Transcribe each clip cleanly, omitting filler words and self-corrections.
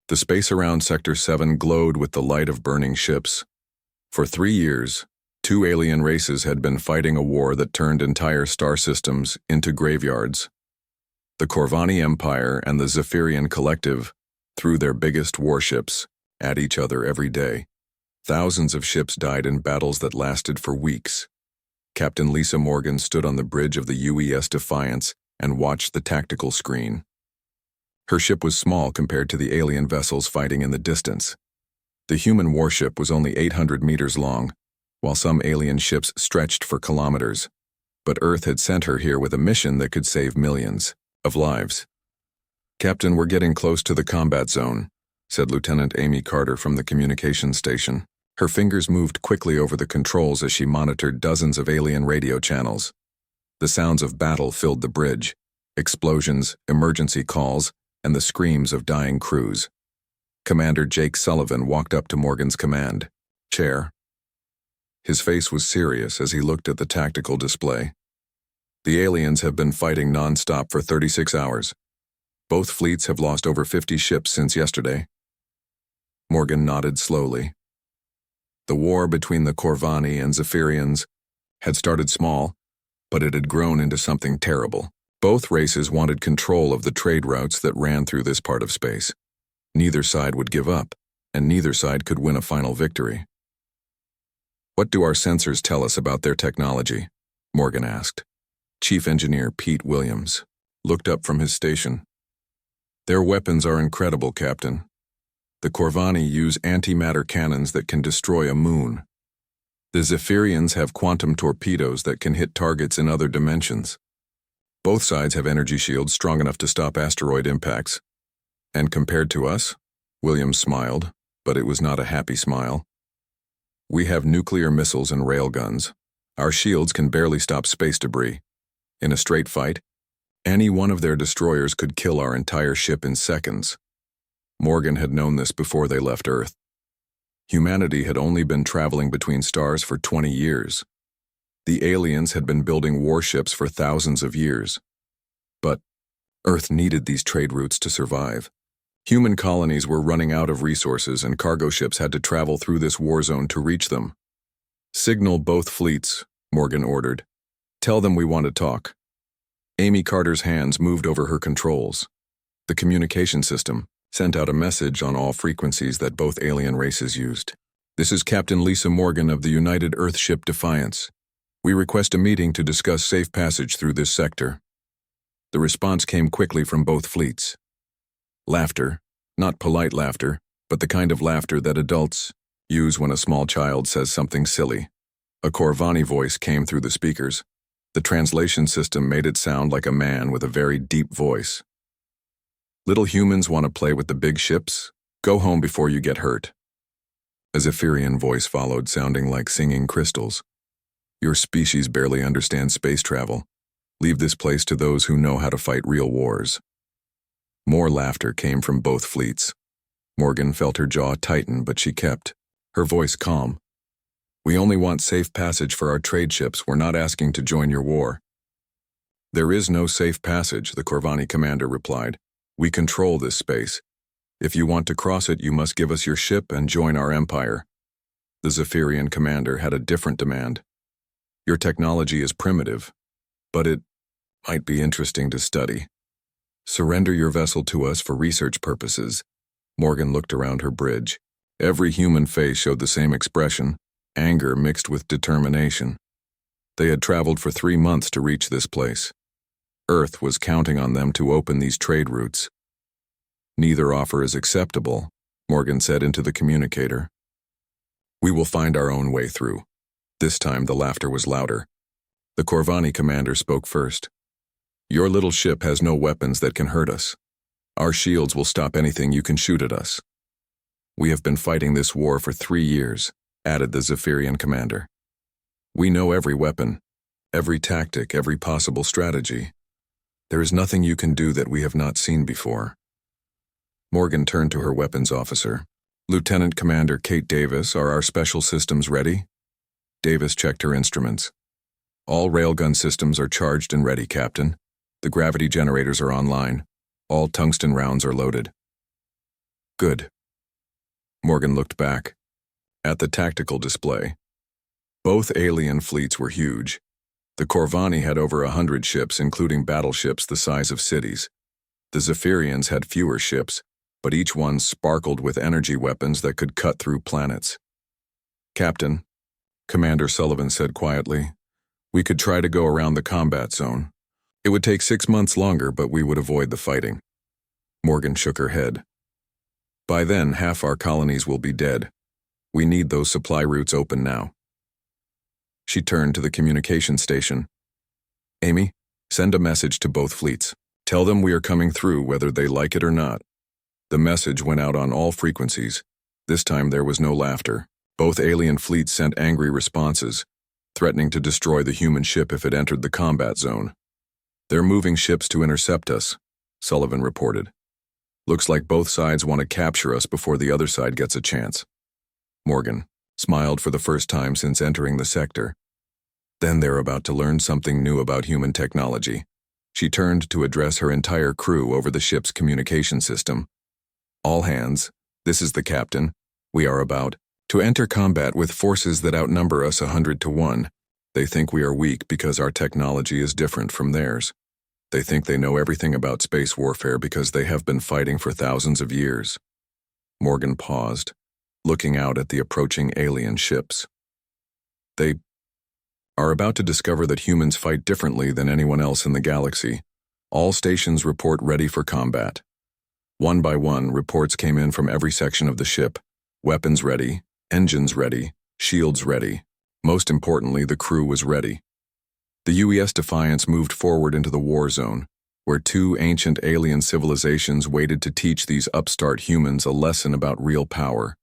The space around Sector 7 glowed with the light of burning ships. For 3 years, two alien races had been fighting a war that turned entire star systems into graveyards. The Corvani Empire and the Zephyrian Collective threw their biggest warships at each other every day. Thousands of ships died in battles that lasted for weeks. Captain Lisa Morgan stood on the bridge of the UES Defiance and watched the tactical screen. Her ship was small compared to the alien vessels fighting in the distance. The human warship was only 800 meters long, while some alien ships stretched for kilometers. But Earth had sent her here with a mission that could save millions of lives. "Captain, we're getting close to the combat zone," said Lieutenant Amy Carter from the communications station. Her fingers moved quickly over the controls as she monitored dozens of alien radio channels. The sounds of battle filled the bridge: explosions, emergency calls, and the screams of dying crews. Commander Jake Sullivan walked up to Morgan's command chair. His face was serious as he looked at the tactical display. "The aliens have been fighting non-stop for 36 hours. Both fleets have lost over 50 ships since yesterday." Morgan nodded slowly. The war between the Corvani and Zephyrians had started small, but it had grown into something terrible. Both races wanted control of the trade routes that ran through this part of space. Neither side would give up, and neither side could win a final victory. "What do our sensors tell us about their technology?" Morgan asked. Chief Engineer Pete Williams looked up from his station. "Their weapons are incredible, Captain. The Corvani use antimatter cannons that can destroy a moon. The Zephyrians have quantum torpedoes that can hit targets in other dimensions. Both sides have energy shields strong enough to stop asteroid impacts. And compared to us," Williams smiled, but it was not a happy smile, "we have nuclear missiles and railguns. Our shields can barely stop space debris. In a straight fight, any one of their destroyers could kill our entire ship in seconds." Morgan had known this before they left Earth. Humanity had only been traveling between stars for 20 years. The aliens had been building warships for thousands of years. But Earth needed these trade routes to survive. Human colonies were running out of resources, and cargo ships had to travel through this war zone to reach them. "Signal both fleets," Morgan ordered. "Tell them we want to talk." Amy Carter's hands moved over her controls. The communication system sent out a message on all frequencies that both alien races used. "This is Captain Lisa Morgan of the United Earthship Defiance. We request a meeting to discuss safe passage through this sector." The response came quickly from both fleets. Laughter, not polite laughter, but the kind of laughter that adults use when a small child says something silly. A Corvani voice came through the speakers. The translation system made it sound like a man with a very deep voice. "Little humans want to play with the big ships? Go home before you get hurt." A Zephyrian voice followed, sounding like singing crystals. "Your species barely understands space travel. Leave this place to those who know how to fight real wars." More laughter came from both fleets. Morgan felt her jaw tighten, but she kept her voice calm. "We only want safe passage for our trade ships. We're not asking to join your war." "There is no safe passage," the Corvani commander replied. "We control this space. If you want to cross it, you must give us your ship and join our empire." The Zephyrian commander had a different demand. "Your technology is primitive, but it might be interesting to study. Surrender your vessel to us for research purposes." Morgan looked around her bridge. Every human face showed the same expression, anger mixed with determination. They had traveled for 3 months to reach this place. Earth was counting on them to open these trade routes. "Neither offer is acceptable," Morgan said into the communicator. "We will find our own way through." This time the laughter was louder. The Corvani commander spoke first. "Your little ship has no weapons that can hurt us. Our shields will stop anything you can shoot at us." "We have been fighting this war for 3 years," added the Zephyrian commander. "We know every weapon, every tactic, every possible strategy. There is nothing you can do that we have not seen before." Morgan turned to her weapons officer. "Lieutenant Commander Kate Davis, are our special systems ready?" Davis checked her instruments. "All railgun systems are charged and ready, Captain. The gravity generators are online. All tungsten rounds are loaded." Good. Morgan looked back at the tactical display. Both alien fleets were huge. The Corvani had over 100 ships, including battleships the size of cities. The Zephyrians had fewer ships, but each one sparkled with energy weapons that could cut through planets. "Captain," Commander Sullivan said quietly, "we could try to go around the combat zone. It would take 6 months longer, but we would avoid the fighting." Morgan shook her head. "By then, half our colonies will be dead. We need those supply routes open now." She turned to the communication station. "Amy, send a message to both fleets. Tell them we are coming through whether they like it or not." The message went out on all frequencies. This time there was no laughter. Both alien fleets sent angry responses, threatening to destroy the human ship if it entered the combat zone. "They're moving ships to intercept us," Sullivan reported. "Looks like both sides want to capture us before the other side gets a chance." Morgan smiled for the first time since entering the sector. Then they're about to learn something new about human technology. She turned to address her entire crew over the ship's communication system. "All hands, this is the captain. We are about to enter combat with forces that outnumber us 100 to 1. They think we are weak because our technology is different from theirs. They think they know everything about space warfare because they have been fighting for thousands of years." Morgan paused, looking out at the approaching alien ships. "They are about to discover that humans fight differently than anyone else in the galaxy. All stations report ready for combat." One by one, reports came in from every section of the ship. Weapons ready, engines ready, shields ready. Most importantly, the crew was ready. The UES Defiance moved forward into the war zone, where 2 ancient alien civilizations waited to teach these upstart humans a lesson about real power.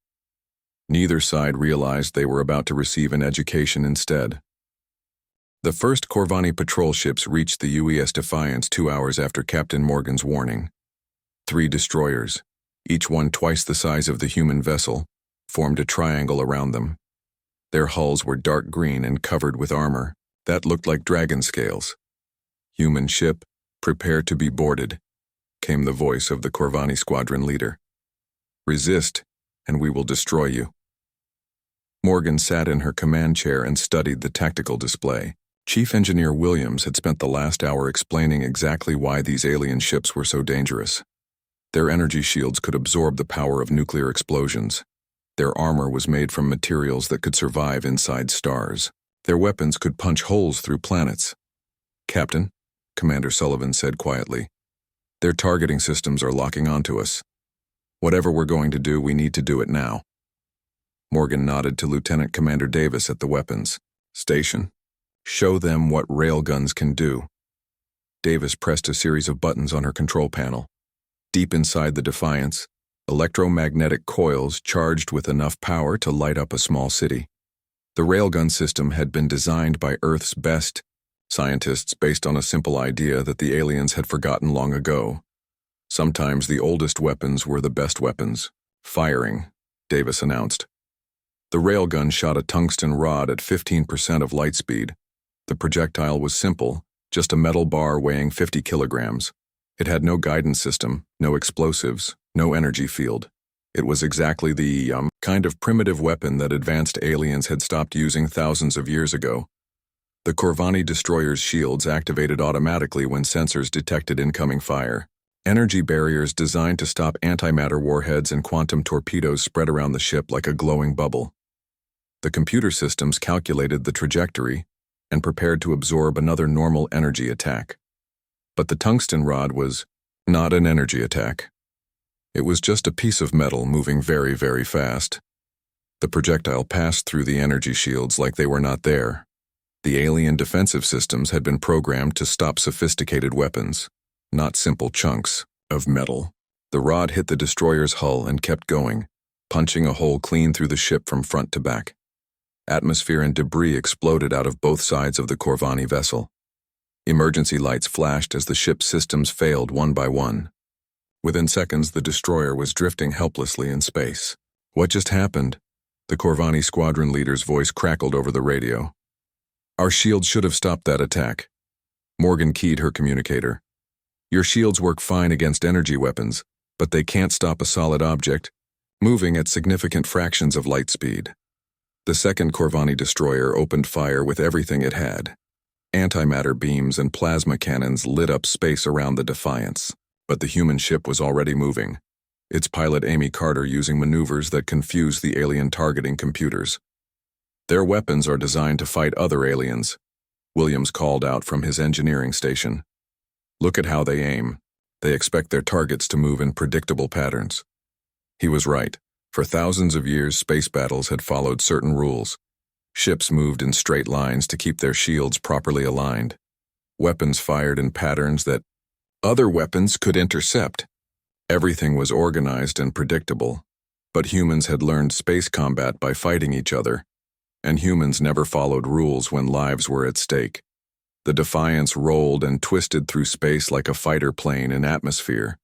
Neither side realized they were about to receive an education instead. The first Corvani patrol ships reached the UES Defiance 2 hours after Captain Morgan's warning. 3 destroyers, each one twice the size of the human vessel, formed a triangle around them. Their hulls were dark green and covered with armor that looked like dragon scales. "Human ship, prepare to be boarded," came the voice of the Corvani squadron leader. "Resist, and we will destroy you." Morgan sat in her command chair and studied the tactical display. Chief Engineer Williams had spent the last hour explaining exactly why these alien ships were so dangerous. Their energy shields could absorb the power of nuclear explosions. Their armor was made from materials that could survive inside stars. Their weapons could punch holes through planets. "Captain," Commander Sullivan said quietly, "their targeting systems are locking onto us. Whatever we're going to do, we need to do it now." Morgan nodded to Lieutenant Commander Davis at the weapons station. "Show them what railguns can do." Davis pressed a series of buttons on her control panel. Deep inside the Defiance, electromagnetic coils charged with enough power to light up a small city. The railgun system had been designed by Earth's best scientists based on a simple idea that the aliens had forgotten long ago. Sometimes the oldest weapons were the best weapons. "Firing," Davis announced. The railgun shot a tungsten rod at 15% of light speed. The projectile was simple, just a metal bar weighing 50 kilograms. It had no guidance system, no explosives, no energy field. It was exactly the kind of primitive weapon that advanced aliens had stopped using thousands of years ago. The Corvani destroyer's shields activated automatically when sensors detected incoming fire. Energy barriers designed to stop antimatter warheads and quantum torpedoes spread around the ship like a glowing bubble. The computer systems calculated the trajectory and prepared to absorb another normal energy attack. But the tungsten rod was not an energy attack. It was just a piece of metal moving very, very fast. The projectile passed through the energy shields like they were not there. The alien defensive systems had been programmed to stop sophisticated weapons, not simple chunks of metal. The rod hit the destroyer's hull and kept going, punching a hole clean through the ship from front to back. Atmosphere and debris exploded out of both sides of the Corvani vessel. Emergency lights flashed as the ship's systems failed one by one. Within seconds, the destroyer was drifting helplessly in space. "What just happened?" The Corvani squadron leader's voice crackled over the radio. "Our shields should have stopped that attack." Morgan keyed her communicator. "Your shields work fine against energy weapons, but they can't stop a solid object moving at significant fractions of light speed. The second Corvani destroyer opened fire with everything it had. Antimatter beams and plasma cannons lit up space around the Defiance, but the human ship was already moving, its pilot Amy Carter using maneuvers that confused the alien targeting computers. Their weapons are designed to fight other aliens, Williams called out from his engineering station. Look at how they aim. They expect their targets to move in predictable patterns. He was right. For thousands of years, space battles had followed certain rules. Ships moved in straight lines to keep their shields properly aligned. Weapons fired in patterns that other weapons could intercept. Everything was organized and predictable, but humans had learned space combat by fighting each other, and humans never followed rules when lives were at stake. The Defiance rolled and twisted through space like a fighter plane in atmosphere.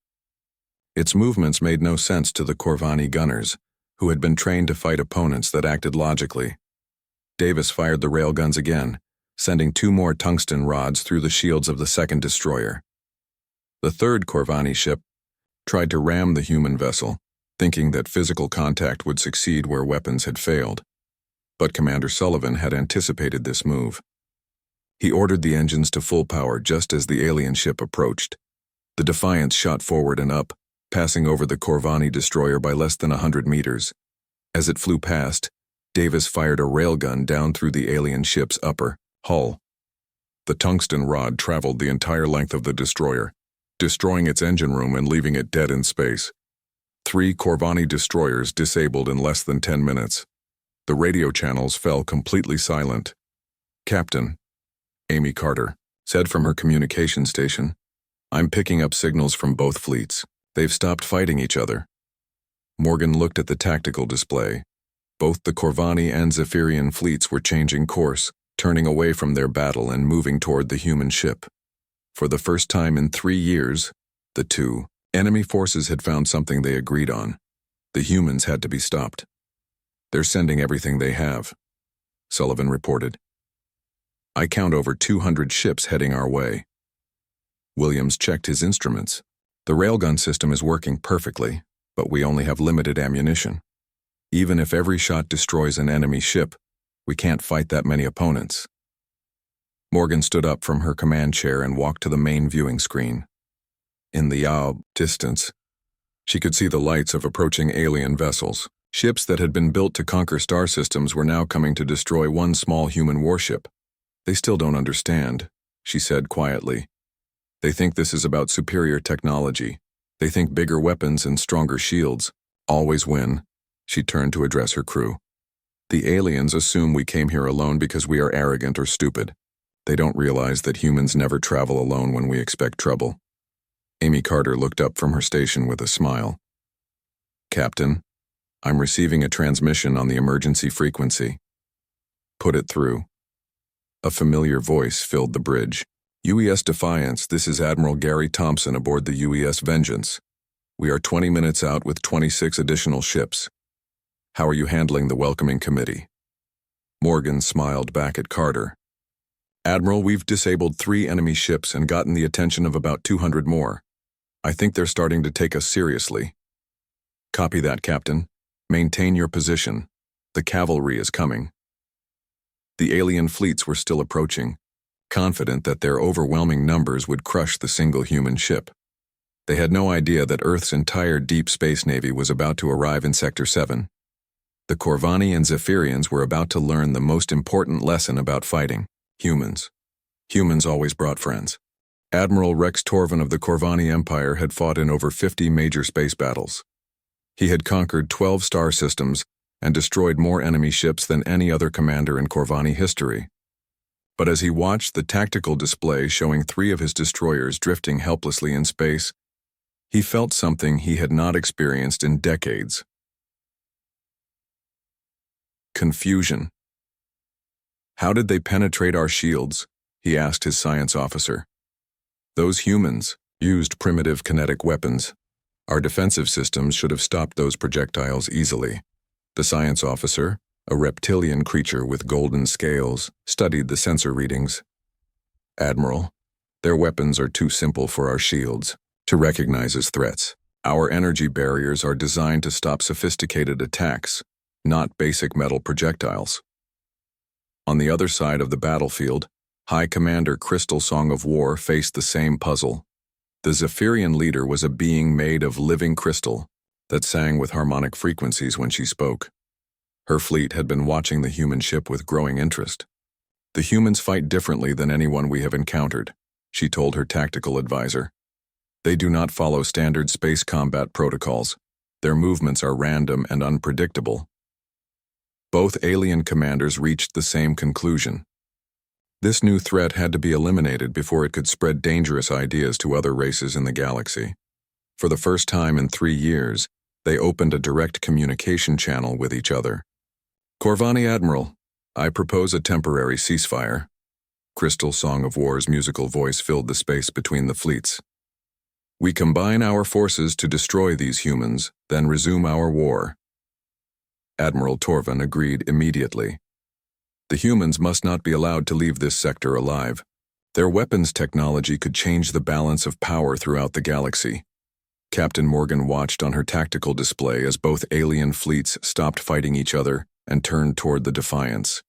Its movements made no sense to the Corvani gunners, who had been trained to fight opponents that acted logically. Davis fired the railguns again, sending 2 more tungsten rods through the shields of the second destroyer. The third Corvani ship tried to ram the human vessel, thinking that physical contact would succeed where weapons had failed. But Commander Sullivan had anticipated this move. He ordered the engines to full power just as the alien ship approached. The Defiance shot forward and up, passing over the Corvani destroyer by less than 100 meters. As it flew past, Davis fired a railgun down through the alien ship's upper hull. The tungsten rod traveled the entire length of the destroyer, destroying its engine room and leaving it dead in space. 3 Corvani destroyers disabled in less than 10 minutes. The radio channels fell completely silent. "Captain," Amy Carter said from her communication station, "I'm picking up signals from both fleets. They've stopped fighting each other." Morgan looked at the tactical display. Both the Corvani and Zephyrian fleets were changing course, turning away from their battle and moving toward the human ship. For the first time in 3 years, the 2 enemy forces had found something they agreed on. The humans had to be stopped. "They're sending everything they have," Sullivan reported. "I count over 200 ships heading our way." Williams checked his instruments. "The railgun system is working perfectly, but we only have limited ammunition. Even if every shot destroys an enemy ship, we can't fight that many opponents." Morgan stood up from her command chair and walked to the main viewing screen. In the distance, she could see the lights of approaching alien vessels. Ships that had been built to conquer star systems were now coming to destroy one small human warship. "They still don't understand," she said quietly. "They think this is about superior technology. They think bigger weapons and stronger shields always win." She turned to address her crew. "The aliens assume we came here alone because we are arrogant or stupid. They don't realize that humans never travel alone when we expect trouble." Amy Carter looked up from her station with a smile. "Captain, I'm receiving a transmission on the emergency frequency." "Put it through." A familiar voice filled the bridge. "UES Defiance, this is Admiral Gary Thompson aboard the UES Vengeance. We are 20 minutes out with 26 additional ships. How are you handling the welcoming committee?" Morgan smiled back at Carter. "Admiral, we've disabled 3 enemy ships and gotten the attention of about 200 more. I think they're starting to take us seriously." "Copy that, Captain. Maintain your position. The cavalry is coming." The alien fleets were still approaching, confident that their overwhelming numbers would crush the single human ship. They had no idea that Earth's entire deep space navy was about to arrive in Sector 7. The Corvani and Zephyrians were about to learn the most important lesson about fighting: humans. Humans always brought friends. Admiral Rex Torvin of the Corvani Empire had fought in over 50 major space battles. He had conquered 12 star systems and destroyed more enemy ships than any other commander in Corvani history. But as he watched the tactical display showing 3 of his destroyers drifting helplessly in space, he felt something he had not experienced in decades: confusion. "How did they penetrate our shields?" he asked his science officer. "Those humans used primitive kinetic weapons. Our defensive systems should have stopped those projectiles easily." The science officer, a reptilian creature with golden scales, studied the sensor readings. "Admiral, their weapons are too simple for our shields to recognize as threats. Our energy barriers are designed to stop sophisticated attacks, not basic metal projectiles. On the other side of the battlefield, High Commander Crystal Song of War faced the same puzzle. The Zephyrian leader was a being made of living crystal that sang with harmonic frequencies when she spoke. Her fleet had been watching the human ship with growing interest. "The humans fight differently than anyone we have encountered," she told her tactical advisor. "They do not follow standard space combat protocols. Their movements are random and unpredictable." Both alien commanders reached the same conclusion. This new threat had to be eliminated before it could spread dangerous ideas to other races in the galaxy. For the first time in 3 years, they opened a direct communication channel with each other. "Corvani Admiral, I propose a temporary ceasefire." Crystal Song of War's musical voice filled the space between the fleets. "We combine our forces to destroy these humans, then resume our war." Admiral Torvin agreed immediately. The humans must not be allowed to leave this sector alive. Their weapons technology could change the balance of power throughout the galaxy. Captain Morgan watched on her tactical display as both alien fleets stopped fighting each other and turned toward the Defiance.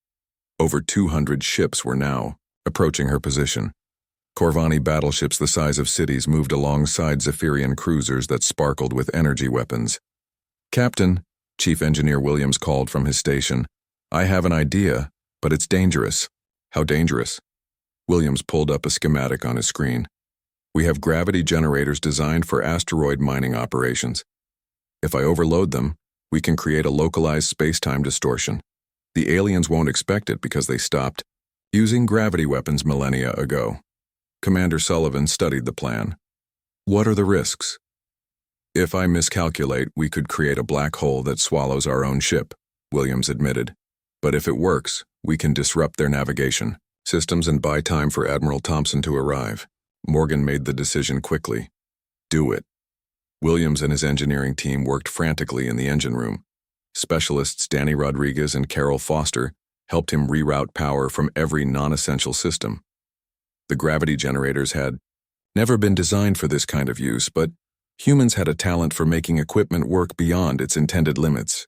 Over 200 ships were now approaching her position. Corvani battleships the size of cities moved alongside Zephyrian cruisers that sparkled with energy weapons. "Captain," Chief Engineer Williams called from his station, "I have an idea, but it's dangerous." "How dangerous?" Williams pulled up a schematic on his screen. "We have gravity generators designed for asteroid mining operations. If I overload them, we can create a localized space-time distortion. The aliens won't expect it because they stopped using gravity weapons millennia ago." Commander Sullivan studied the plan. "What are the risks?" "If I miscalculate, we could create a black hole that swallows our own ship," Williams admitted. "But if it works, we can disrupt their navigation systems and buy time for Admiral Thompson to arrive." Morgan made the decision quickly. "Do it." Williams and his engineering team worked frantically in the engine room. Specialists Danny Rodriguez and Carol Foster helped him reroute power from every non-essential system. The gravity generators had never been designed for this kind of use, but humans had a talent for making equipment work beyond its intended limits.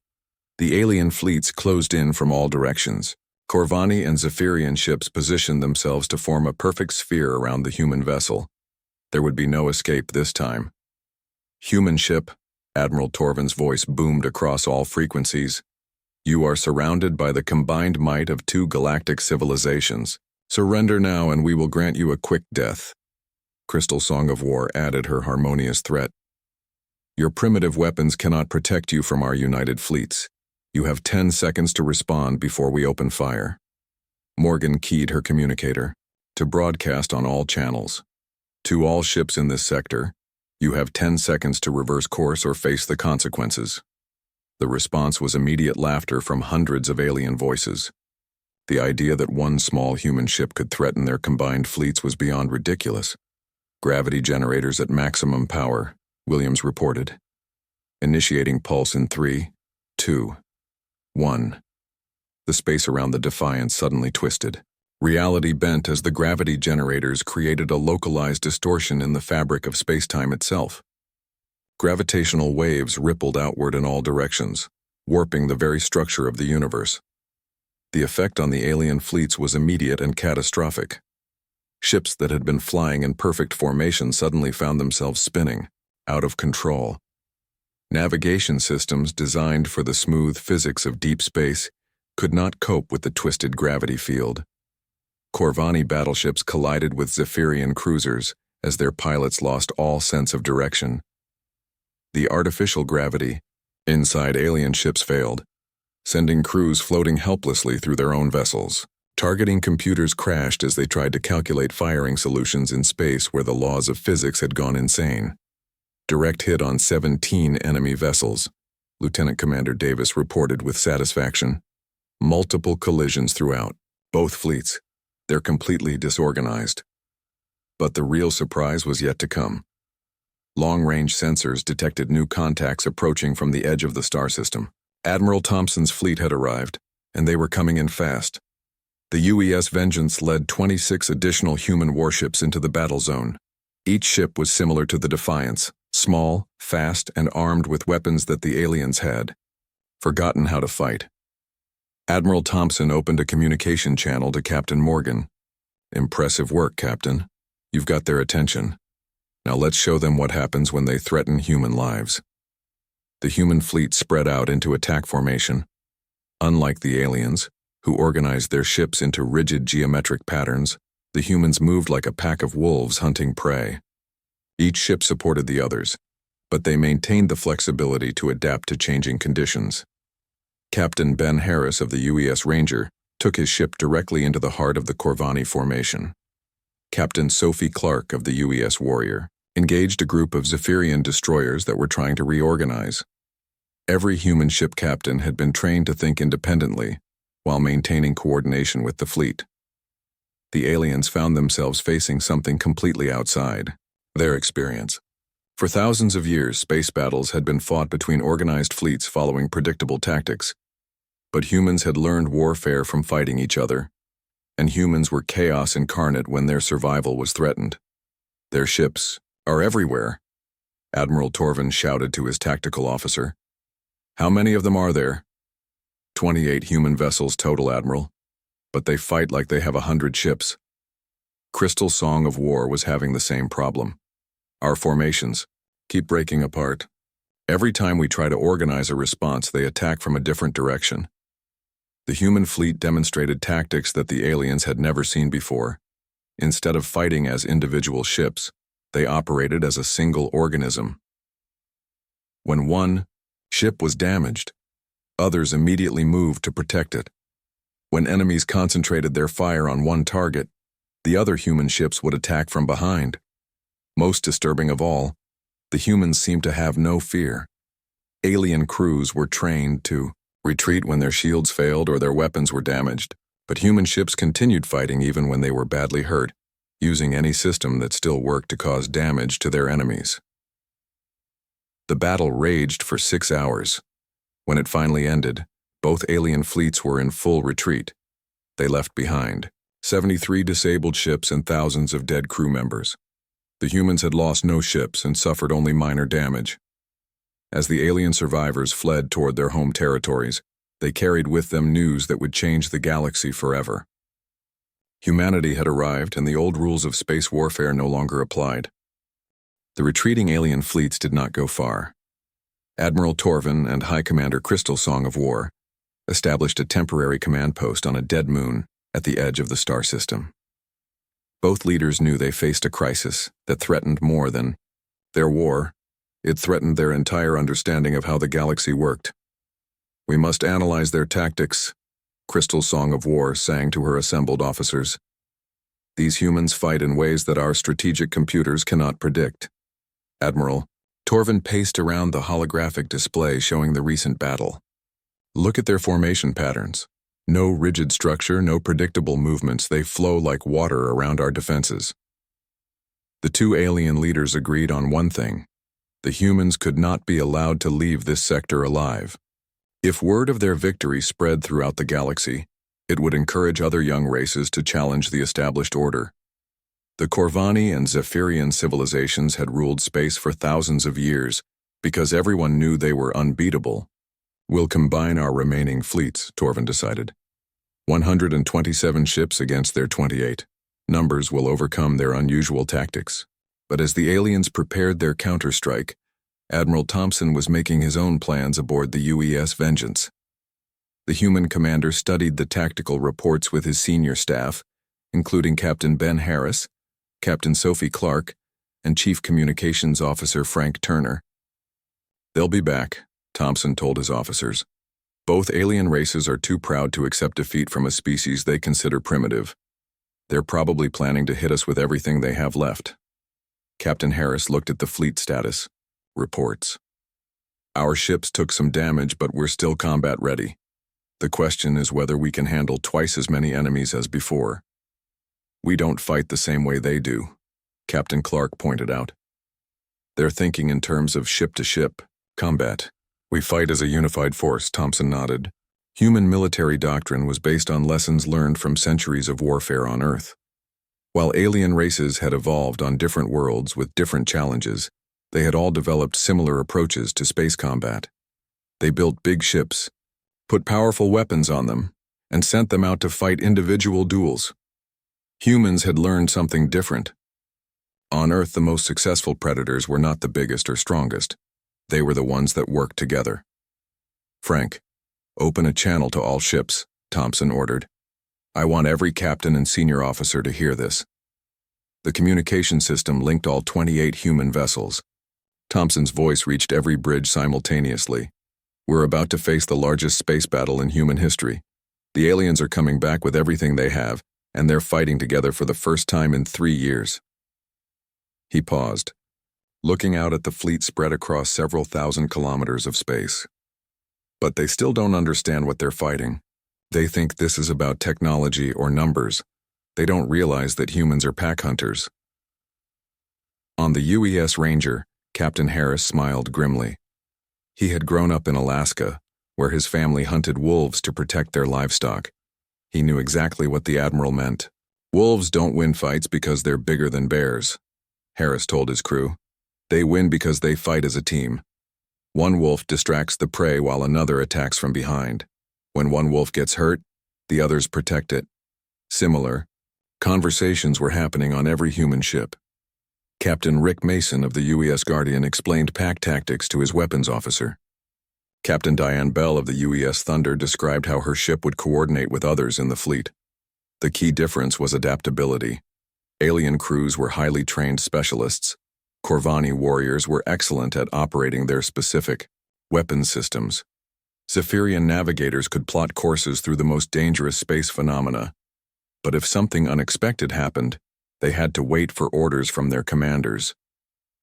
The alien fleets closed in from all directions. Corvani and Zephyrian ships positioned themselves to form a perfect sphere around the human vessel. There would be no escape this time. "Human ship," Admiral Torvin's voice boomed across all frequencies. "You are surrounded by the combined might of 2 galactic civilizations. Surrender now and we will grant you a quick death." Crystal Song of War added her harmonious threat. "Your primitive weapons cannot protect you from our united fleets. You have 10 seconds to respond before we open fire." Morgan keyed her communicator to broadcast on all channels. "To all ships in this sector, you have 10 seconds to reverse course or face the consequences." The response was immediate laughter from hundreds of alien voices. The idea that one small human ship could threaten their combined fleets was beyond ridiculous. "Gravity generators at maximum power," Williams reported. "Initiating pulse in 3, 2, 1. The space around the Defiance suddenly twisted. Reality bent as the gravity generators created a localized distortion in the fabric of space-time itself. Gravitational waves rippled outward in all directions, warping the very structure of the universe. The effect on the alien fleets was immediate and catastrophic. Ships that had been flying in perfect formation suddenly found themselves spinning, out of control. Navigation systems designed for the smooth physics of deep space could not cope with the twisted gravity field. Corvani battleships collided with Zephyrian cruisers as their pilots lost all sense of direction. The artificial gravity inside alien ships failed, sending crews floating helplessly through their own vessels. Targeting computers crashed as they tried to calculate firing solutions in space where the laws of physics had gone insane. Direct hit on 17 enemy vessels, Lieutenant Commander Davis reported with satisfaction. Multiple collisions throughout, both fleets. They're completely disorganized. But the real surprise was yet to come. Long-range sensors detected new contacts approaching from the edge of the star system. Admiral Thompson's fleet had arrived, and they were coming in fast. The UES Vengeance led 26 additional human warships into the battle zone. Each ship was similar to the Defiance, Small, fast, and armed with weapons that the aliens had forgotten how to fight. Admiral Thompson opened a communication channel to Captain Morgan. "Impressive work, Captain. You've got their attention. Now let's show them what happens when they threaten human lives." The human fleet spread out into attack formation. Unlike the aliens, who organized their ships into rigid geometric patterns, the humans moved like a pack of wolves hunting prey. Each ship supported the others, but they maintained the flexibility to adapt to changing conditions. Captain Ben Harris of the UES Ranger took his ship directly into the heart of the Corvani formation. Captain Sophie Clark of the UES Warrior engaged a group of Zephyrian destroyers that were trying to reorganize. Every human ship captain had been trained to think independently while maintaining coordination with the fleet. The aliens found themselves facing something completely outside their experience. For thousands of years, space battles had been fought between organized fleets following predictable tactics. But humans had learned warfare from fighting each other, and humans were chaos incarnate when their survival was threatened. "Their ships are everywhere," Admiral Torvin shouted to his tactical officer. "How many of them are there?" 28 human vessels total, Admiral, but they fight like they have 100 ships. Crystal Song of War was having the same problem. "Our formations keep breaking apart. Every time we try to organize a response, they attack from a different direction." The human fleet demonstrated tactics that the aliens had never seen before. Instead of fighting as individual ships, they operated as a single organism. When one ship was damaged, others immediately moved to protect it. When enemies concentrated their fire on one target, the other human ships would attack from behind. Most disturbing of all, the humans seemed to have no fear. Alien crews were trained to retreat when their shields failed or their weapons were damaged, but human ships continued fighting even when they were badly hurt, using any system that still worked to cause damage to their enemies. The battle raged for 6 hours. When it finally ended, both alien fleets were in full retreat. They left behind 73 disabled ships and thousands of dead crew members. The humans had lost no ships and suffered only minor damage. As the alien survivors fled toward their home territories, they carried with them news that would change the galaxy forever. Humanity had arrived, and the old rules of space warfare no longer applied. The retreating alien fleets did not go far. Admiral Torvin and High Commander Crystal Song of War established a temporary command post on a dead moon at the edge of the star system. Both leaders knew they faced a crisis that threatened more than their war. It threatened their entire understanding of how the galaxy worked. "We must analyze their tactics," Crystal Song of War sang to her assembled officers. "These humans fight in ways that our strategic computers cannot predict." Admiral Torvin paced around the holographic display showing the recent battle. "Look at their formation patterns. No rigid structure, no predictable movements. They flow like water around our defenses." The two alien leaders agreed on one thing. The humans could not be allowed to leave this sector alive. If word of their victory spread throughout the galaxy, it would encourage other young races to challenge the established order. The Corvani and Zephyrian civilizations had ruled space for thousands of years because everyone knew they were unbeatable. "We'll combine our remaining fleets," Torvin decided. 127 ships against their 28. Numbers will overcome their unusual tactics. But as the aliens prepared their counterstrike, Admiral Thompson was making his own plans aboard the UES Vengeance. The human commander studied the tactical reports with his senior staff, including Captain Ben Harris, Captain Sophie Clark, and Chief Communications Officer Frank Turner. "They'll be back," Thompson told his officers. "Both alien races are too proud to accept defeat from a species they consider primitive. They're probably planning to hit us with everything they have left." Captain Harris looked at the fleet status reports. "Our ships took some damage, but we're still combat ready. The question is whether we can handle twice as many enemies as before." "We don't fight the same way they do," Captain Clark pointed out. "They're thinking in terms of ship-to-ship combat. We fight as a unified force," Thompson nodded. Human military doctrine was based on lessons learned from centuries of warfare on Earth. While alien races had evolved on different worlds with different challenges, They had all developed similar approaches to space combat. They built big ships, put powerful weapons on them, and sent them out to fight individual duels. Humans had learned something different. On Earth, the most successful predators were not the biggest or strongest. They were the ones that worked together. "Frank, open a channel to all ships," Thompson ordered. "I want every captain and senior officer to hear this." The communication system linked all 28 human vessels. Thompson's voice reached every bridge simultaneously. "We're about to face the largest space battle in human history. The aliens are coming back with everything they have, and they're fighting together for the first time in 3 years. He paused, looking out at the fleet spread across several thousand kilometers of space. But they still don't understand what they're fighting. They think this is about technology or numbers. They don't realize that humans are pack hunters. On the UES Ranger, Captain Harris smiled grimly. He had grown up in Alaska, where his family hunted wolves to protect their livestock. He knew exactly what the Admiral meant. "Wolves don't win fights because they're bigger than bears," Harris told his crew. "They win because they fight as a team. One wolf distracts the prey while another attacks from behind. When one wolf gets hurt, the others protect it." Similar conversations were happening on every human ship. Captain Rick Mason of the UES Guardian explained pack tactics to his weapons officer. Captain Diane Bell of the UES Thunder described how her ship would coordinate with others in the fleet. The key difference was adaptability. Alien crews were highly trained specialists. Corvani warriors were excellent at operating their specific weapons systems. Zephyrian navigators could plot courses through the most dangerous space phenomena. But if something unexpected happened, they had to wait for orders from their commanders.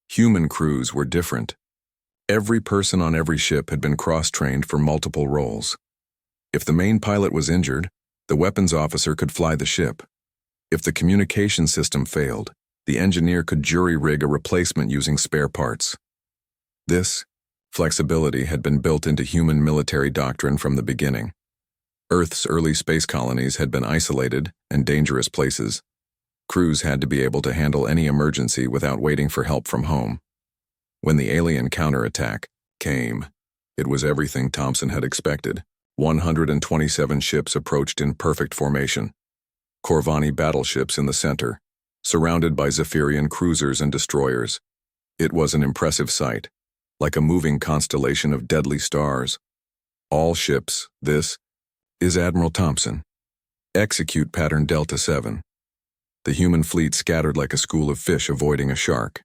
Human crews were different. Every person on every ship had been cross-trained for multiple roles. If the main pilot was injured, the weapons officer could fly the ship. If the communication system failed, the engineer could jury-rig a replacement using spare parts. This flexibility had been built into human military doctrine from the beginning. Earth's early space colonies had been isolated and dangerous places. Crews had to be able to handle any emergency without waiting for help from home. When the alien counterattack came, it was everything Thompson had expected. 127 ships approached in perfect formation. Corvani battleships in the center, surrounded by Zephyrian cruisers and destroyers. It was an impressive sight, like a moving constellation of deadly stars. "All ships, this is Admiral Thompson. Execute pattern Delta 7. The human fleet scattered like a school of fish avoiding a shark.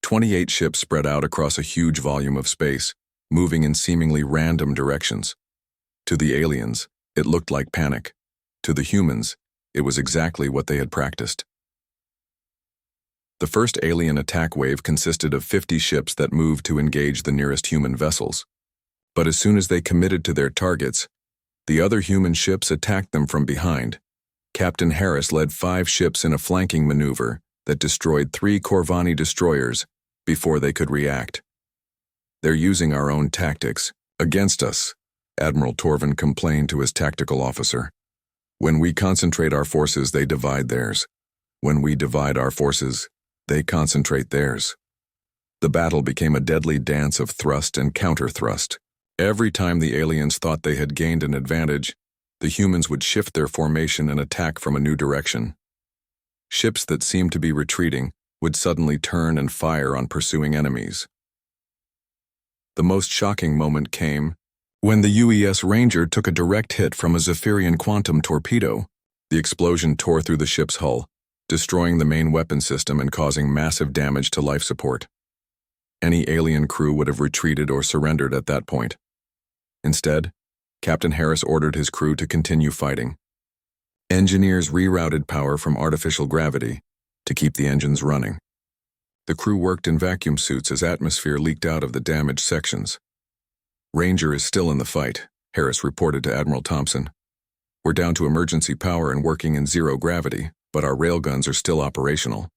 28 ships spread out across a huge volume of space, moving in seemingly random directions. To the aliens, it looked like panic. To the humans, it was exactly what they had practiced. The first alien attack wave consisted of 50 ships that moved to engage the nearest human vessels. But as soon as they committed to their targets, the other human ships attacked them from behind. Captain Harris led 5 ships in a flanking maneuver that destroyed 3 Corvani destroyers before they could react. "They're using our own tactics against us," Admiral Torvin complained to his tactical officer. "When we concentrate our forces, they divide theirs. When we divide our forces, they concentrate theirs." The battle became a deadly dance of thrust and counter-thrust. Every time the aliens thought they had gained an advantage, the humans would shift their formation and attack from a new direction. Ships that seemed to be retreating would suddenly turn and fire on pursuing enemies. The most shocking moment came when the UES Ranger took a direct hit from a Zephyrian quantum torpedo. The explosion tore through the ship's hull, destroying the main weapon system and causing massive damage to life support. Any alien crew would have retreated or surrendered at that point. Instead, Captain Harris ordered his crew to continue fighting. Engineers rerouted power from artificial gravity to keep the engines running. The crew worked in vacuum suits as atmosphere leaked out of the damaged sections. "Ranger is still in the fight," Harris reported to Admiral Thompson. "We're down to emergency power and working in zero gravity, but our railguns are still operational."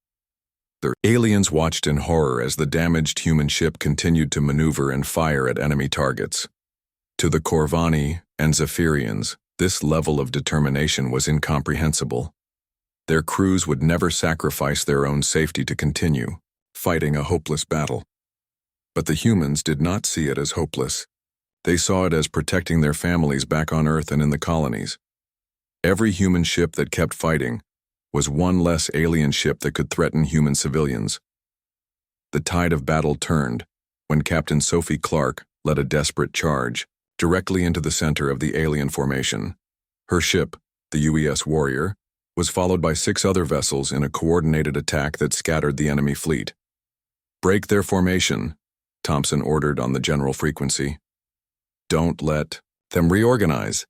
The aliens watched in horror as the damaged human ship continued to maneuver and fire at enemy targets. To the Corvani and Zephyrians, this level of determination was incomprehensible. Their crews would never sacrifice their own safety to continue fighting a hopeless battle. But the humans did not see it as hopeless. They saw it as protecting their families back on Earth and in the colonies. Every human ship that kept fighting was one less alien ship that could threaten human civilians. The tide of battle turned when Captain Sophie Clark led a desperate charge directly into the center of the alien formation. Her ship, the UES Warrior, was followed by 6 other vessels in a coordinated attack that scattered the enemy fleet. "Break their formation," Thompson ordered on the general frequency. "Don't let them reorganize."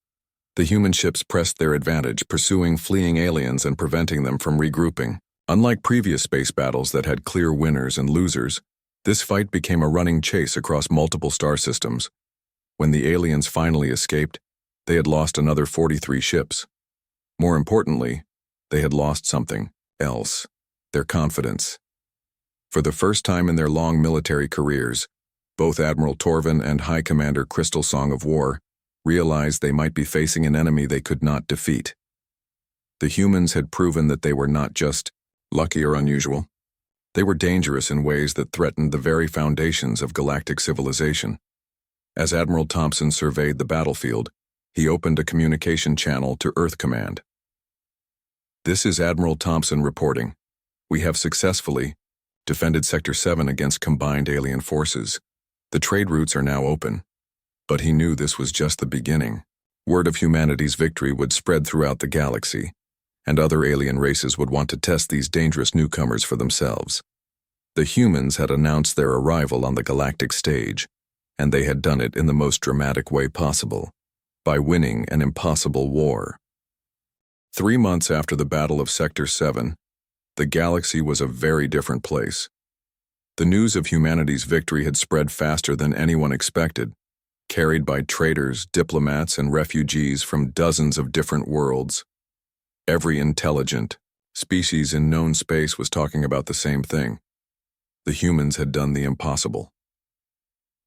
The human ships pressed their advantage, pursuing fleeing aliens and preventing them from regrouping. Unlike previous space battles that had clear winners and losers, this fight became a running chase across multiple star systems. When the aliens finally escaped, they had lost another 43 ships. More importantly, they had lost something else: their confidence. For the first time in their long military careers, both Admiral Torvin and High Commander Crystal Song of War realized they might be facing an enemy they could not defeat. The humans had proven that they were not just lucky or unusual. They were dangerous in ways that threatened the very foundations of galactic civilization. As Admiral Thompson surveyed the battlefield, he opened a communication channel to Earth Command. "This is Admiral Thompson reporting. We have successfully defended Sector 7 against combined alien forces. The trade routes are now open." But he knew this was just the beginning. Word of humanity's victory would spread throughout the galaxy, and other alien races would want to test these dangerous newcomers for themselves. The humans had announced their arrival on the galactic stage, and they had done it in the most dramatic way possible, by winning an impossible war. 3 months after the Battle of Sector 7, the galaxy was a very different place. The news of humanity's victory had spread faster than anyone expected, carried by traders, diplomats, and refugees from dozens of different worlds. Every intelligent species in known space was talking about the same thing. The humans had done the impossible.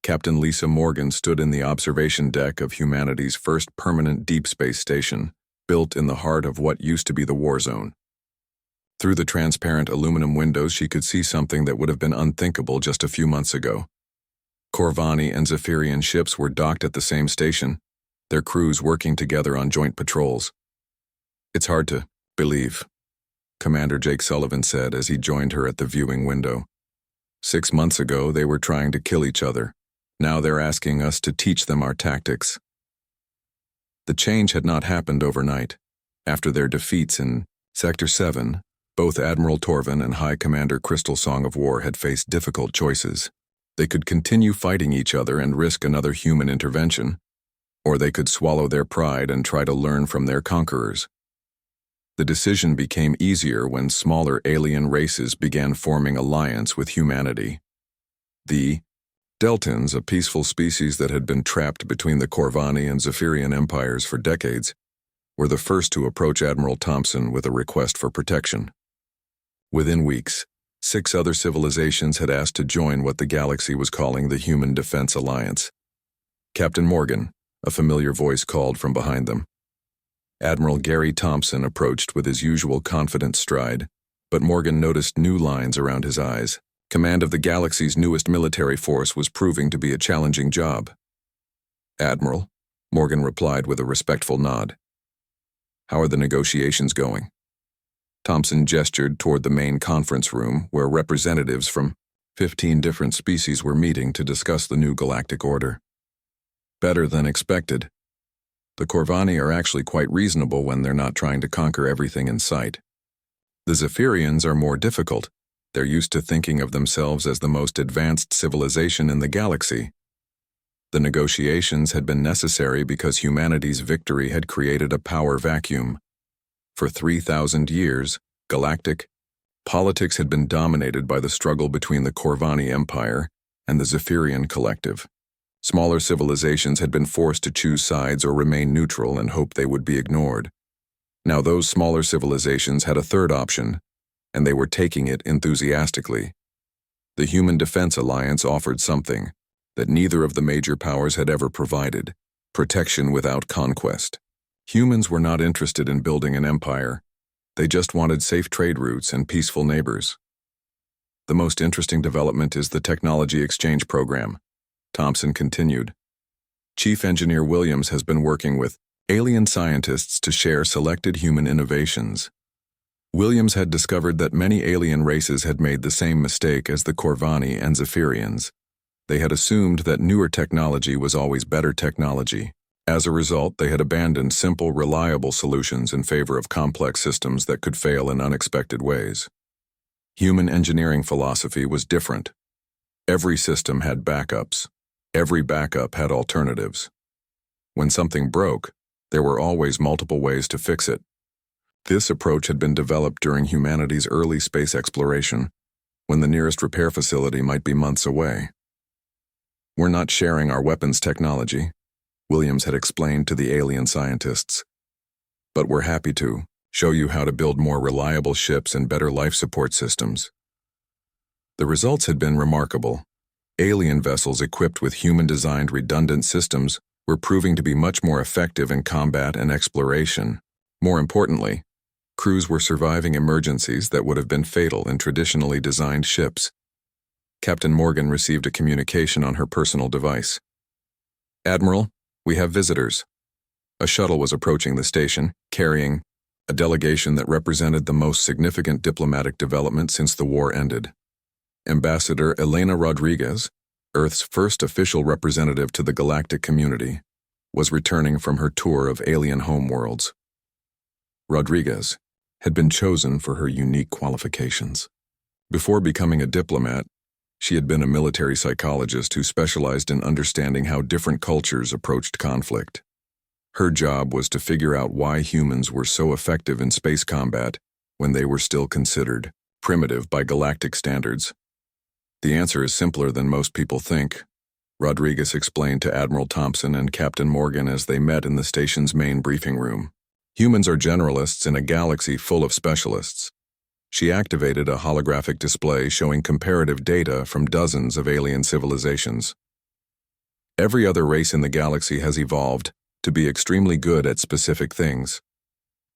Captain Lisa Morgan stood in the observation deck of humanity's first permanent deep space station, built in the heart of what used to be the Warzone. Through the transparent aluminum windows, she could see something that would have been unthinkable just a few months ago. Corvani and Zephyrian ships were docked at the same station, their crews working together on joint patrols. "It's hard to believe," Commander Jake Sullivan said as he joined her at the viewing window. 6 months ago, they were trying to kill each other. Now they're asking us to teach them our tactics. The change had not happened overnight. After their defeats in Sector 7, both Admiral Torvin and High Commander Crystal Song of War had faced difficult choices. They could continue fighting each other and risk another human intervention, or they could swallow their pride and try to learn from their conquerors. The decision became easier when smaller alien races began forming alliance with humanity. The Deltans, a peaceful species that had been trapped between the Corvani and Zephyrian empires for decades, were the first to approach Admiral Thompson with a request for protection. Within weeks, 6 other civilizations had asked to join what the galaxy was calling the Human Defense Alliance. "Captain Morgan," a familiar voice called from behind them. Admiral Gary Thompson approached with his usual confident stride, but Morgan noticed new lines around his eyes. Command of the galaxy's newest military force was proving to be a challenging job. "Admiral," Morgan replied with a respectful nod. "How are the negotiations going?" Thompson gestured toward the main conference room where representatives from 15 different species were meeting to discuss the new galactic order. "Better than expected. The Corvani are actually quite reasonable when they're not trying to conquer everything in sight. The Zephyrians are more difficult. They're used to thinking of themselves as the most advanced civilization in the galaxy. The negotiations had been necessary because humanity's victory had created a power vacuum. For 3,000 years, galactic politics had been dominated by the struggle between the Corvani Empire and the Zephyrian Collective. Smaller civilizations had been forced to choose sides or remain neutral and hope they would be ignored. Now those smaller civilizations had a third option, and they were taking it enthusiastically. The Human Defense Alliance offered something that neither of the major powers had ever provided: protection without conquest. Humans were not interested in building an empire. They just wanted safe trade routes and peaceful neighbors. The most interesting development is the Technology Exchange Program, Thompson continued. Chief Engineer Williams has been working with alien scientists to share selected human innovations. Williams had discovered that many alien races had made the same mistake as the Corvani and Zephyrians. They had assumed that newer technology was always better technology. As a result, they had abandoned simple, reliable solutions in favor of complex systems that could fail in unexpected ways. Human engineering philosophy was different. Every system had backups. Every backup had alternatives. When something broke, there were always multiple ways to fix it. This approach had been developed during humanity's early space exploration, when the nearest repair facility might be months away. "We're not sharing our weapons technology," Williams had explained to the alien scientists. "But we're happy to show you how to build more reliable ships and better life support systems." The results had been remarkable. Alien vessels equipped with human-designed redundant systems were proving to be much more effective in combat and exploration. More importantly, crews were surviving emergencies that would have been fatal in traditionally designed ships. Captain Morgan received a communication on her personal device. "Admiral, we have visitors." A shuttle was approaching the station, carrying a delegation that represented the most significant diplomatic development since the war ended. Ambassador Elena Rodriguez, Earth's first official representative to the galactic community, was returning from her tour of alien homeworlds. Rodriguez had been chosen for her unique qualifications. Before becoming a diplomat, she had been a military psychologist who specialized in understanding how different cultures approached conflict. Her job was to figure out why humans were so effective in space combat when they were still considered primitive by galactic standards. "The answer is simpler than most people think," Rodriguez explained to Admiral Thompson and Captain Morgan as they met in the station's main briefing room. "Humans are generalists in a galaxy full of specialists." She activated a holographic display showing comparative data from dozens of alien civilizations. "Every other race in the galaxy has evolved to be extremely good at specific things.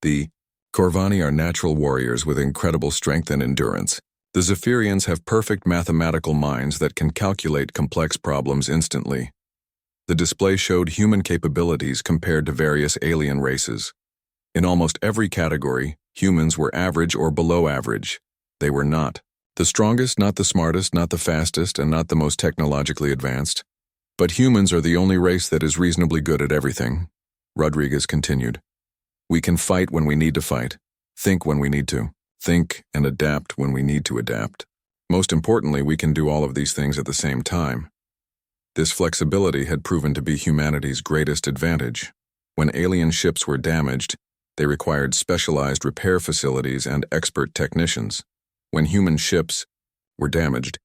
The Corvani are natural warriors with incredible strength and endurance. The Zephyrians have perfect mathematical minds that can calculate complex problems instantly." The display showed human capabilities compared to various alien races. In almost every category, humans were average or below average. They were not the strongest, not the smartest, not the fastest, and not the most technologically advanced. "But humans are the only race that is reasonably good at everything," Rodriguez continued. "We can fight when we need to fight, think when we need to, think and adapt when we need to adapt. Most importantly, we can do all of these things at the same time." This flexibility had proven to be humanity's greatest advantage. When alien ships were damaged, they required specialized repair facilities and expert technicians. When human ships were damaged,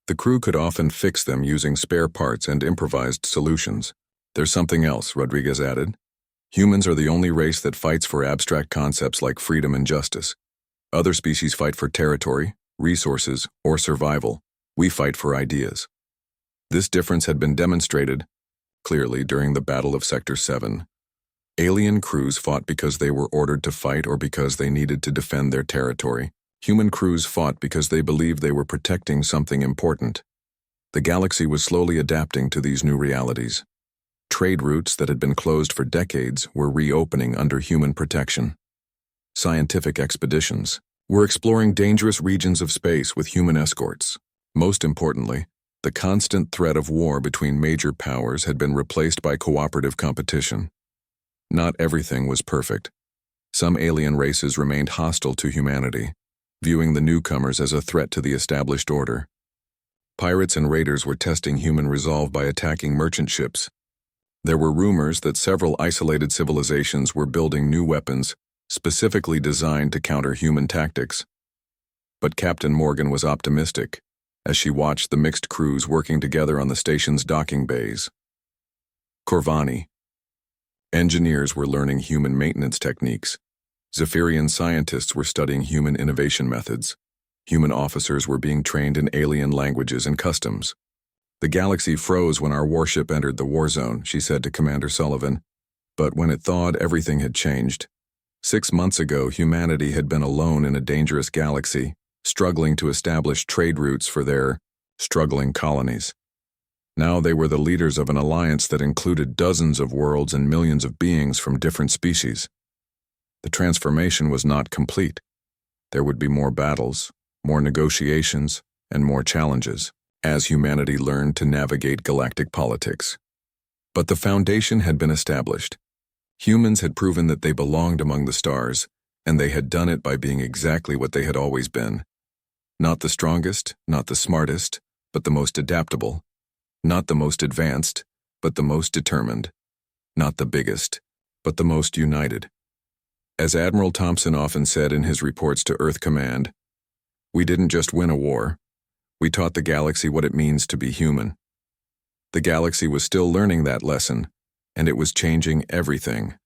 the crew could often fix them using spare parts and improvised solutions. "There's something else," Rodriguez added. "Humans are the only race that fights for abstract concepts like freedom and justice. Other species fight for territory, resources, or survival. We fight for ideas." This difference had been demonstrated clearly during the Battle of Sector 7. Alien crews fought because they were ordered to fight or because they needed to defend their territory. Human crews fought because they believed they were protecting something important. The galaxy was slowly adapting to these new realities. Trade routes that had been closed for decades were reopening under human protection. Scientific expeditions were exploring dangerous regions of space with human escorts. Most importantly, the constant threat of war between major powers had been replaced by cooperative competition. Not everything was perfect. Some alien races remained hostile to humanity, viewing the newcomers as a threat to the established order. Pirates and raiders were testing human resolve by attacking merchant ships. There were rumors that several isolated civilizations were building new weapons specifically designed to counter human tactics. But Captain Morgan was optimistic as she watched the mixed crews working together on the station's docking bays. Corvani. Engineers were learning human maintenance techniques. Zephyrian scientists were studying human innovation methods. Human officers were being trained in alien languages and customs. "The galaxy froze when our warship entered the Warzone," she said to Commander Sullivan. But when it thawed, everything had changed. 6 months ago, humanity had been alone in a dangerous galaxy, struggling to establish trade routes for their struggling colonies. Now they were the leaders of an alliance that included dozens of worlds and millions of beings from different species. The transformation was not complete. There would be more battles, more negotiations, and more challenges as humanity learned to navigate galactic politics. But the foundation had been established. Humans had proven that they belonged among the stars, and they had done it by being exactly what they had always been. Not the strongest, not the smartest, but the most adaptable. Not the most advanced, but the most determined. Not the biggest, but the most united. As Admiral Thompson often said in his reports to Earth Command, "We didn't just win a war. We taught the galaxy what it means to be human." The galaxy was still learning that lesson, and it was changing everything.